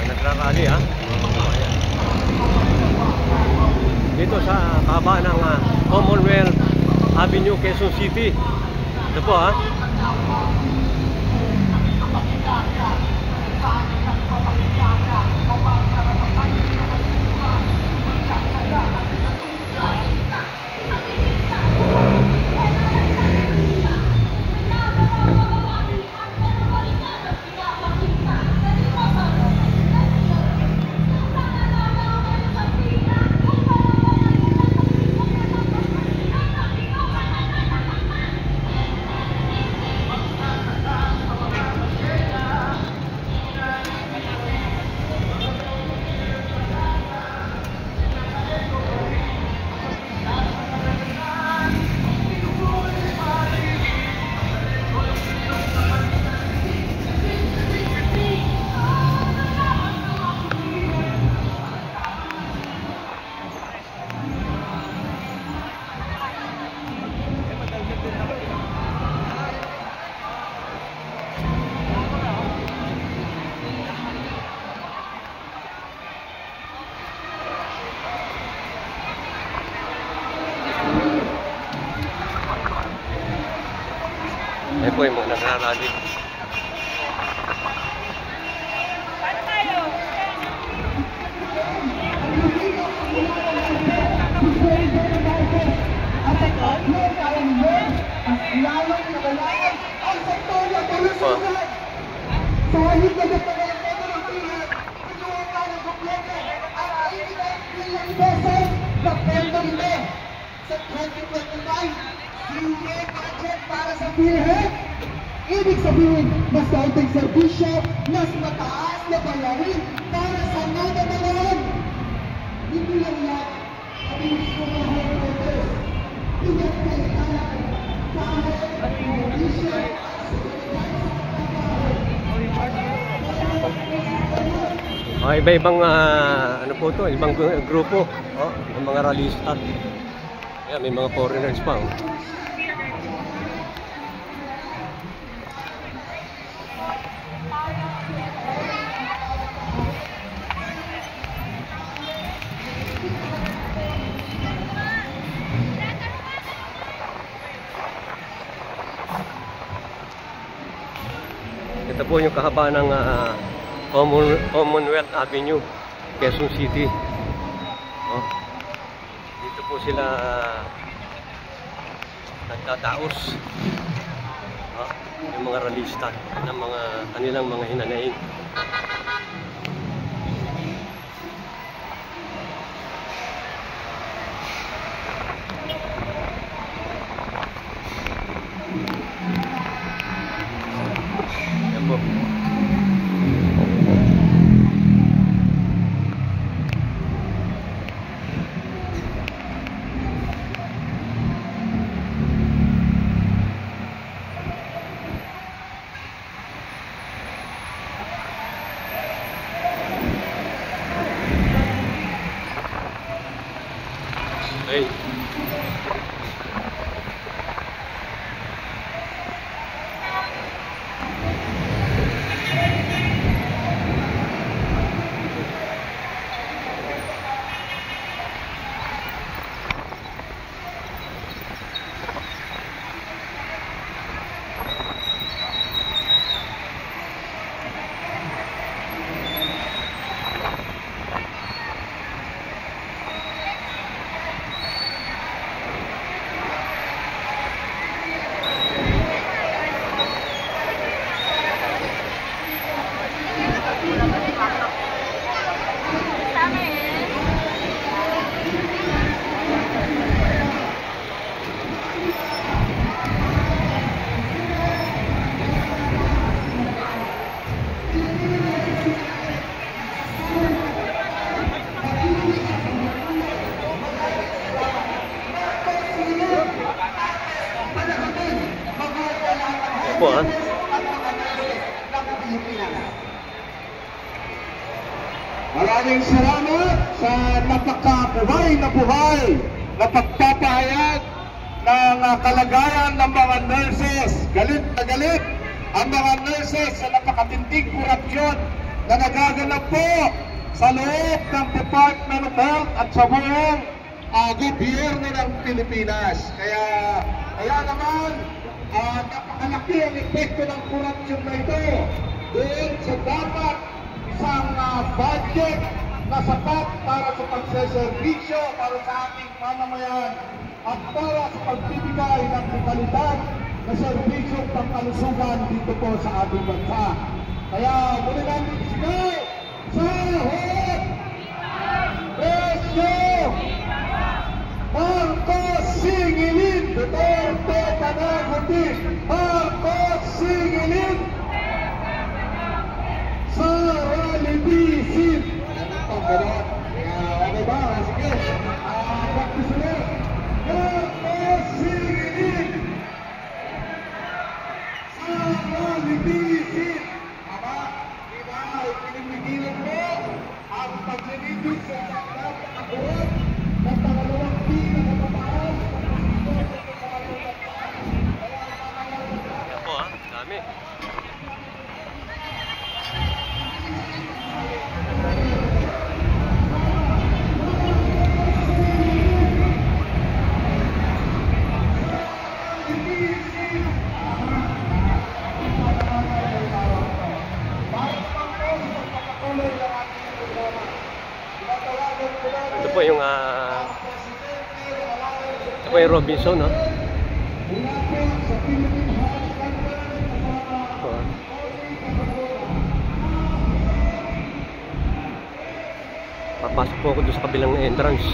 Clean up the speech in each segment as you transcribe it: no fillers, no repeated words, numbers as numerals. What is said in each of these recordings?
nagrarally ha. Dito sa kaba ng Commonwealth Avenue, Quezon City. Ito po ha. Ay po yung mga nagrarally. Paano tayo? Para sa PhilHealth, ibig sabihin, mas kaunting serbisyo, mas mataas na bayarin para sa nadadalawan. Hindi lang yan, ang ibig ko mga health workers. Igat kailangan kahit serbisyo iba-ibang ano po to, ibang grupo, ng mga rallyista. Ayan, may mga foreigners pa. Ito po yung kahaba ng Commonwealth Avenue, Quezon City. Dito po sila nagtataos, yung mga rallyista ng mga kanilang mga hinanaing. Yan po. Hey. Po ha. Maraming salamat sa napakabuhay na buhay na pagpapahayag ng kalagayan ng mga nurses. Galit na galit ang mga nurses sa napakatindig korupsyon na nagaganap po sa loob ng Department of Health at sa buong gobyerno ng Pilipinas. Kaya naman, napakalaki ang epekto ng korupsyon na ito doon sa dapat isang budget na sapat para sa pagseservisyo para sa ating mamamayan at para sa pagbibigay ng kalidad na serbisyong pangkalusugan dito po sa ating bansa. Kaya muli natin sigaw, sahod! Presyo! Marcos singilin! Duterte panagutin! Marcos singilin! Sara libisin! Okay ba? Sige. Practice ulit. Marcos singilin! Sara libisin! Aba, diba? Pinipigilan mo ang paglilitis sa napakakurat ng pangalawang pinakapataas Yan po dami. Ito po yung Robinson, no? Papasok po ako doon sa kabilang entrance.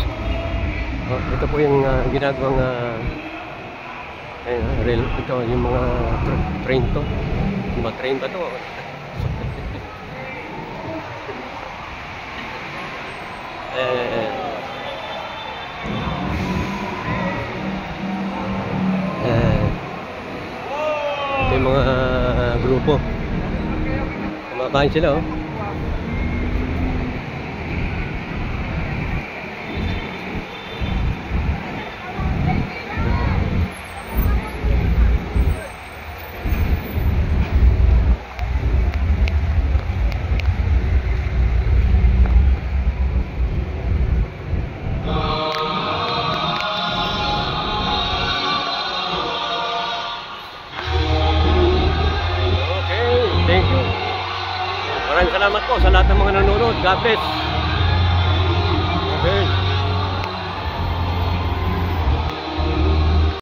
Ito po yung ginagawang ito yung mga train to. Yung mga train ba to? Ito yung mga grupo. Kumakain sila, oh. Thank you. Maraming salamat po sa lahat ng mga nanonood. God bless.